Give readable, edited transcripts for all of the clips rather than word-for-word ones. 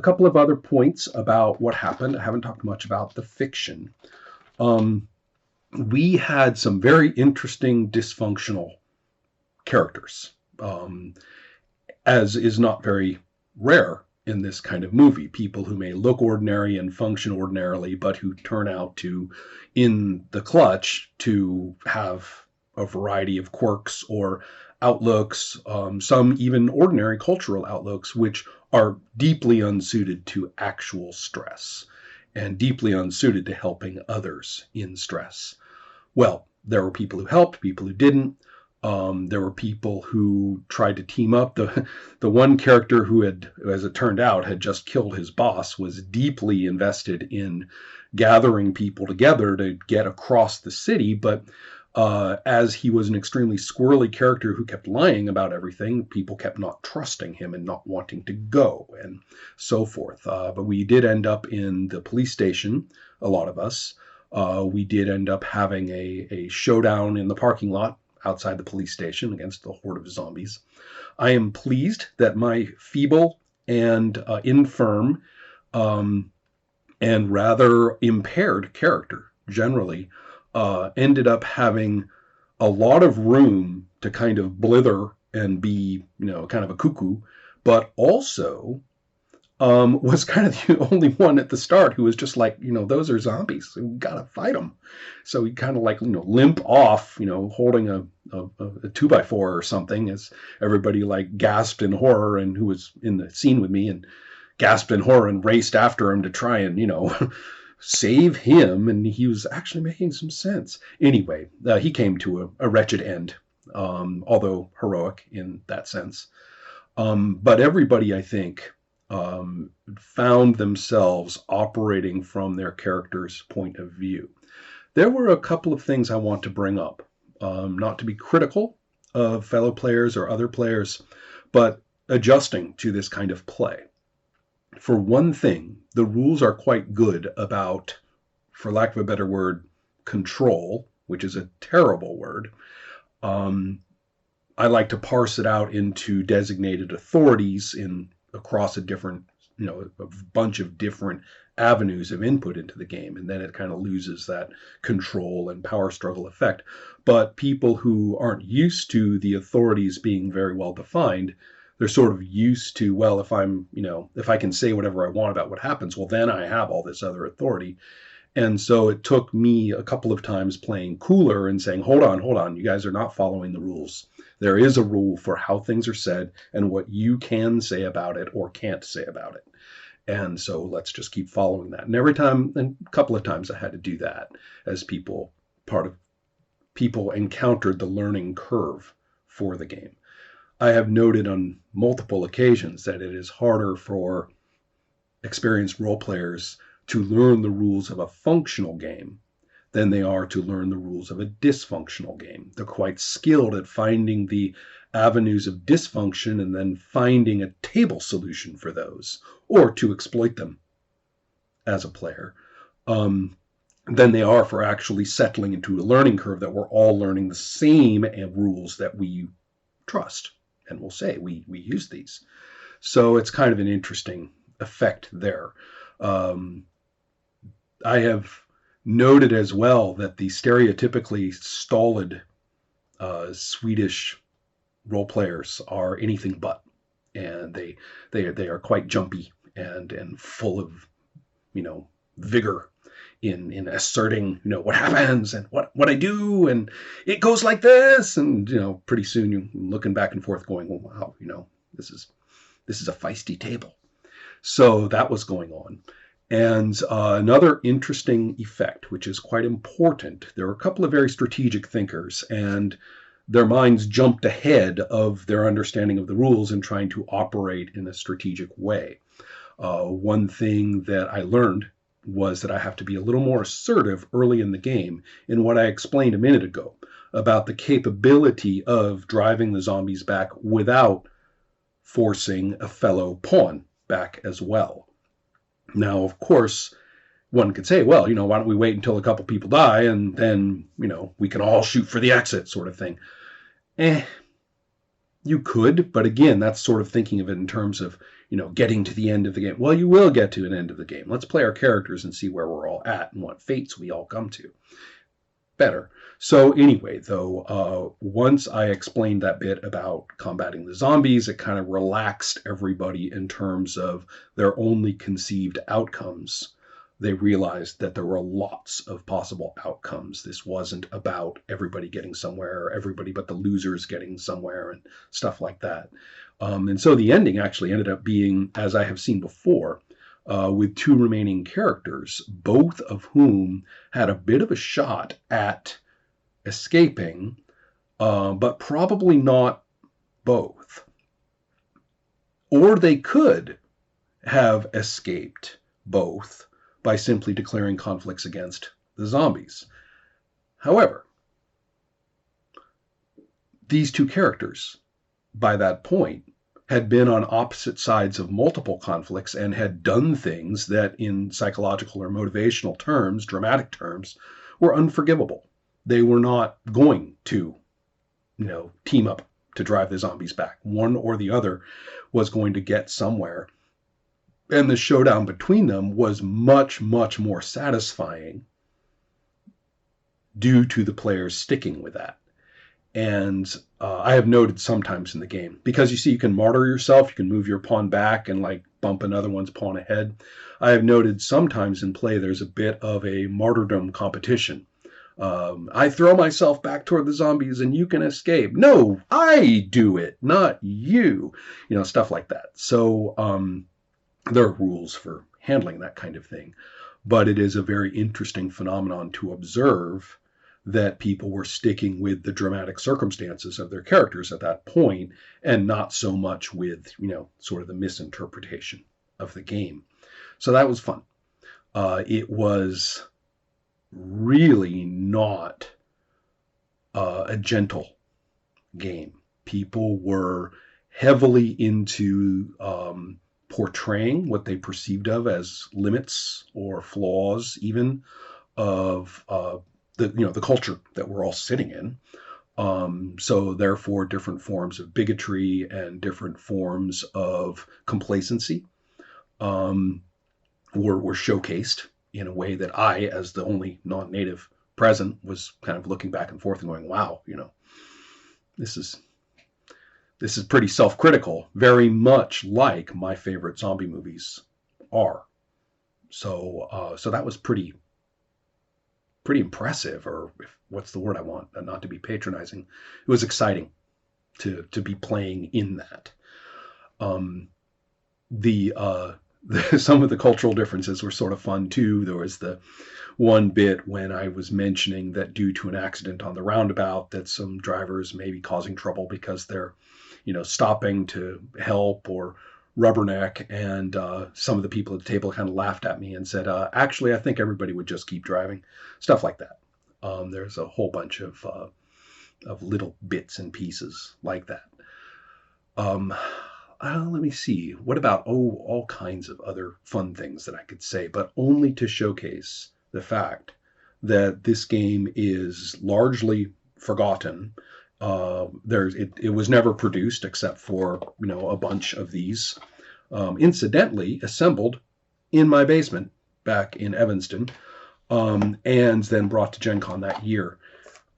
couple of other points about what happened. I haven't talked much about the fiction. We had some very interesting dysfunctional characters, as is not very rare in this kind of movie. People who may look ordinary and function ordinarily, but who turn out to, in the clutch, to have a variety of quirks or outlooks, some even ordinary cultural outlooks, which are deeply unsuited to actual stress and deeply unsuited to helping others in stress. Well, there were people who helped, people who didn't. There were people who tried to team up. The one character who had, as it turned out, had just killed his boss was deeply invested in gathering people together to get across the city, but as he was an extremely squirrely character who kept lying about everything, people kept not trusting him and not wanting to go, and so forth. But we did end up in the police station, a lot of us. We did end up having a showdown in the parking lot outside the police station against the horde of zombies. I am pleased that my feeble and infirm and rather impaired character generally ended up having a lot of room to kind of blither and be, kind of a cuckoo, but also was kind of the only one at the start who was just like, those are zombies. So we gotta fight them. So he kind of like, limp off, holding a 2x4 or something, as everybody like gasped in horror, and who was in the scene with me and gasped in horror and raced after him to try and, save him. And he was actually making some sense. Anyway, he came to a wretched end, although heroic in that sense. But everybody, I think, found themselves operating from their character's point of view. There were a couple of things I want to bring up, not to be critical of fellow players or other players, but adjusting to this kind of play. For one thing, the rules are quite good about, for lack of a better word, control, which is a terrible word. I like to parse it out into designated authorities across a different, a bunch of different avenues of input into the game, and then it kind of loses that control and power struggle effect. But people who aren't used to the authorities being very well defined, they're sort of used to, well, if I can say whatever I want about what happens, well, then I have all this other authority. And so it took me a couple of times playing cooler and saying, hold on, you guys are not following the rules. There is a rule for how things are said and what you can say about it or can't say about it. And so let's just keep following that. And a couple of times I had to do that as people encountered the learning curve for the game. I have noted on multiple occasions that it is harder for experienced role players to learn the rules of a functional game than they are to learn the rules of a dysfunctional game. They're quite skilled at finding the avenues of dysfunction and then finding a table solution for those, or to exploit them as a player, than they are for actually settling into a learning curve that we're all learning the same rules that we trust. And we'll say we use these. So it's kind of an interesting effect there. I have noted as well that the stereotypically stolid Swedish role players are anything but, and they are quite jumpy and full of vigor in asserting what happens and what I do, and it goes like this, and pretty soon you're looking back and forth going, well, wow, this is a feisty table. So that was going on. And another interesting effect, which is quite important, there were a couple of very strategic thinkers, and their minds jumped ahead of their understanding of the rules and trying to operate in a strategic way. One thing that I learned was that I have to be a little more assertive early in the game in what I explained a minute ago about the capability of driving the zombies back without forcing a fellow pawn back as well. Now, of course, one could say, well, why don't we wait until a couple people die and then, we can all shoot for the exit sort of thing. You could, but again, that's sort of thinking of it in terms of, getting to the end of the game. Well, you will get to an end of the game. Let's play our characters and see where we're all at and what fates we all come to. Better. So anyway, though, once I explained that bit about combating the zombies, it kind of relaxed everybody in terms of their only conceived outcomes. They realized that there were lots of possible outcomes. This wasn't about everybody getting somewhere, everybody but the losers getting somewhere, and stuff like that. And so the ending actually ended up being, as I have seen before, with two remaining characters, both of whom had a bit of a shot at escaping, but probably not both. Or they could have escaped both by simply declaring conflicts against the zombies. However, these two characters, by that point, had been on opposite sides of multiple conflicts and had done things that in psychological or motivational terms, dramatic terms, were unforgivable. They were not going to, team up to drive the zombies back. One or the other was going to get somewhere. And the showdown between them was much, much more satisfying due to the players sticking with that. And I have noted sometimes in the game, because you see, you can martyr yourself, you can move your pawn back and bump another one's pawn ahead. I have noted sometimes in play there's a bit of a martyrdom competition. I throw myself back toward the zombies and you can escape. No, I do it, not you. Stuff like that. So there are rules for handling that kind of thing. But it is a very interesting phenomenon to observe that people were sticking with the dramatic circumstances of their characters at that point and not so much with, sort of the misinterpretation of the game. So that was fun. It was really not a gentle game. People were heavily into portraying what they perceived of as limits or flaws, even of the culture that we're all sitting in. So therefore, different forms of bigotry and different forms of complacency were showcased in a way that I, as the only non-native present, was kind of looking back and forth and going, wow, this is pretty self-critical, very much like my favorite zombie movies are. So that was pretty impressive, or what's the word I want, not to be patronizing. It was exciting to be playing in that. Some of the cultural differences were sort of fun too. There was the one bit when I was mentioning that due to an accident on the roundabout, that some drivers may be causing trouble because they're, stopping to help or rubberneck, and some of the people at the table kind of laughed at me and said, actually, I think everybody would just keep driving. Stuff like that. There's a whole bunch of little bits and pieces like that. Let me see. What about, all kinds of other fun things that I could say, but only to showcase the fact that this game is largely forgotten. It was never produced except for, a bunch of these, incidentally assembled in my basement back in Evanston, and then brought to Gen Con that year,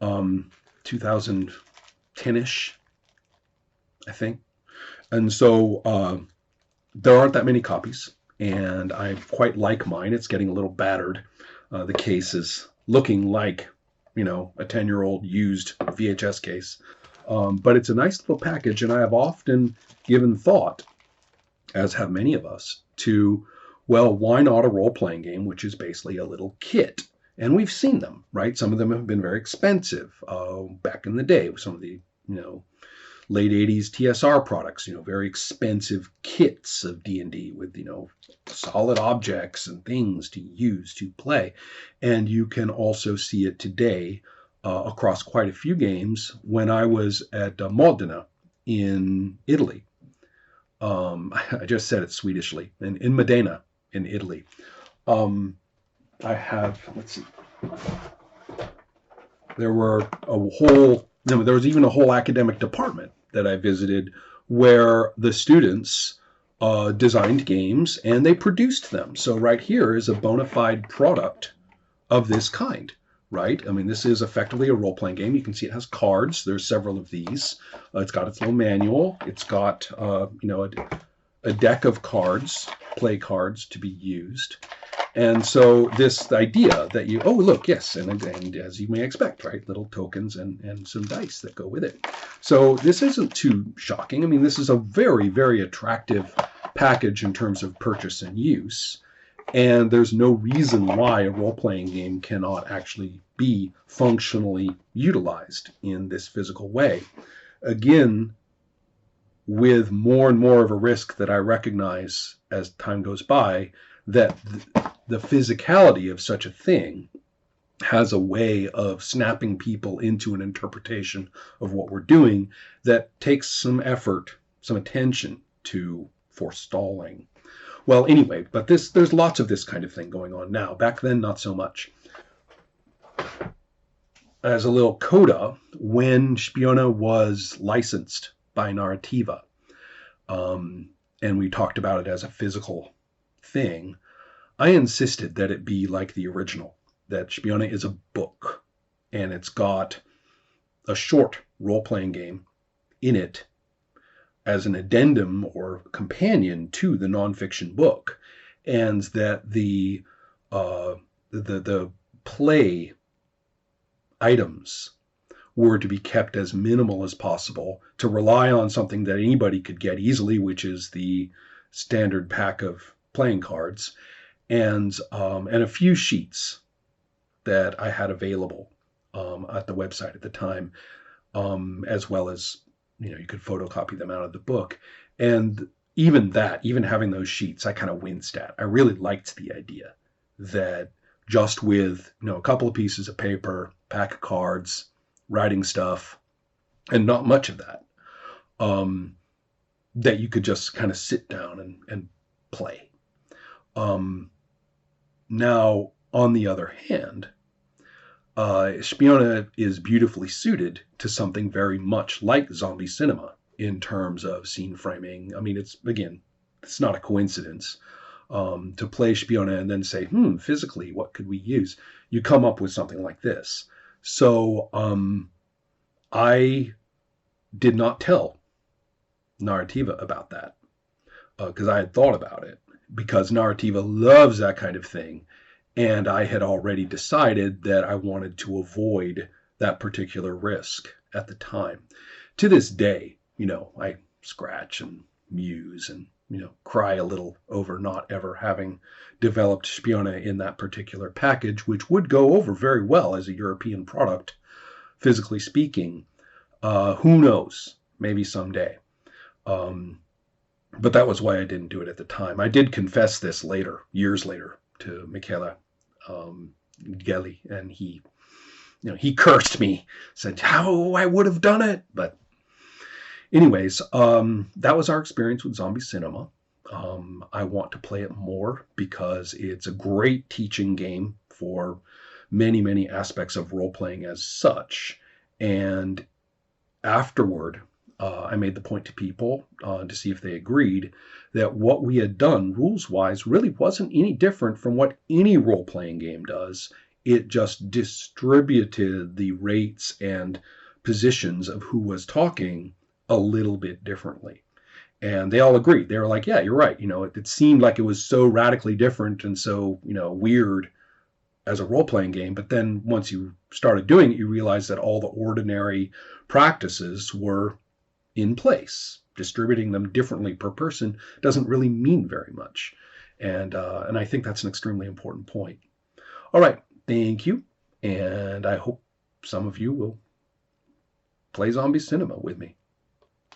2010-ish, I think. And so there aren't that many copies, and I quite like mine. It's getting a little battered. The case is looking like, a 10-year-old used VHS case. But it's a nice little package, and I have often given thought, as have many of us, to, well, why not a role-playing game, which is basically a little kit? And we've seen them, right? Some of them have been very expensive back in the day with some of the, late 80s TSR products, very expensive kits of D&D with, solid objects and things to use to play. And you can also see it today across quite a few games. When I was at Modena in Italy, I just said it Swedishly, in Modena in Italy, I have, let's see, there was even a whole academic department that I visited where the students designed games and they produced them. So right here is a bona fide product of this kind, right? I mean, this is effectively a role-playing game. You can see it has cards. There's several of these. It's got its little manual. It's got, a deck of cards, play cards to be used. And so this idea that you, oh, look, yes, and as you may expect, right, little tokens and some dice that go with it. So this isn't too shocking. I mean, this is a very, very attractive package in terms of purchase and use. And there's no reason why a role-playing game cannot actually be functionally utilized in this physical way. Again, with more and more of a risk that I recognize as time goes by, that the physicality of such a thing has a way of snapping people into an interpretation of what we're doing that takes some effort, some attention to forestalling. Well, anyway, but there's lots of this kind of thing going on now. Back then, not so much. As a little coda, when Spione was licensed by Narrativa, and we talked about it as a physical thing, I insisted that it be like the original, that Spione is a book, and it's got a short role-playing game in it as an addendum or companion to the nonfiction book, and that the play items were to be kept as minimal as possible, to rely on something that anybody could get easily, which is the standard pack of playing cards, and a few sheets that I had available at the website at the time, as well as, you could photocopy them out of the book. And even having those sheets, I kind of winced at. I really liked the idea that just with, a couple of pieces of paper, pack of cards, writing stuff, and not much of that, that you could just kind of sit down and play. Now, on the other hand, Spione is beautifully suited to something very much like zombie cinema in terms of scene framing. I mean, it's not a coincidence. To play Spione and then say, physically, what could we use? You come up with something like this. So I did not tell Narrativa about that because I had thought about it, because Narrativa loves that kind of thing. And I had already decided that I wanted to avoid that particular risk at the time. To this day, I scratch and muse and, cry a little over not ever having developed Spione in that particular package, which would go over very well as a European product, physically speaking. Who knows? Maybe someday. But that was why I didn't do it at the time. I did confess this later, years later, to Michele Gelli, and he cursed me, said how I would have done it. But anyways, that was our experience with zombie cinema. I want to play it more because it's a great teaching game for many, many aspects of role-playing as such. And afterward, I made the point to people to see if they agreed that what we had done rules-wise really wasn't any different from what any role-playing game does. It just distributed the rates and positions of who was talking a little bit differently. And they all agreed. They were like, yeah, you're right. It seemed like it was so radically different and so, weird as a role-playing game. But then once you started doing it, you realized that all the ordinary practices were in place. Distributing them differently per person doesn't really mean very much. And I think that's an extremely important point. All right. Thank you. And I hope some of you will play zombie cinema with me.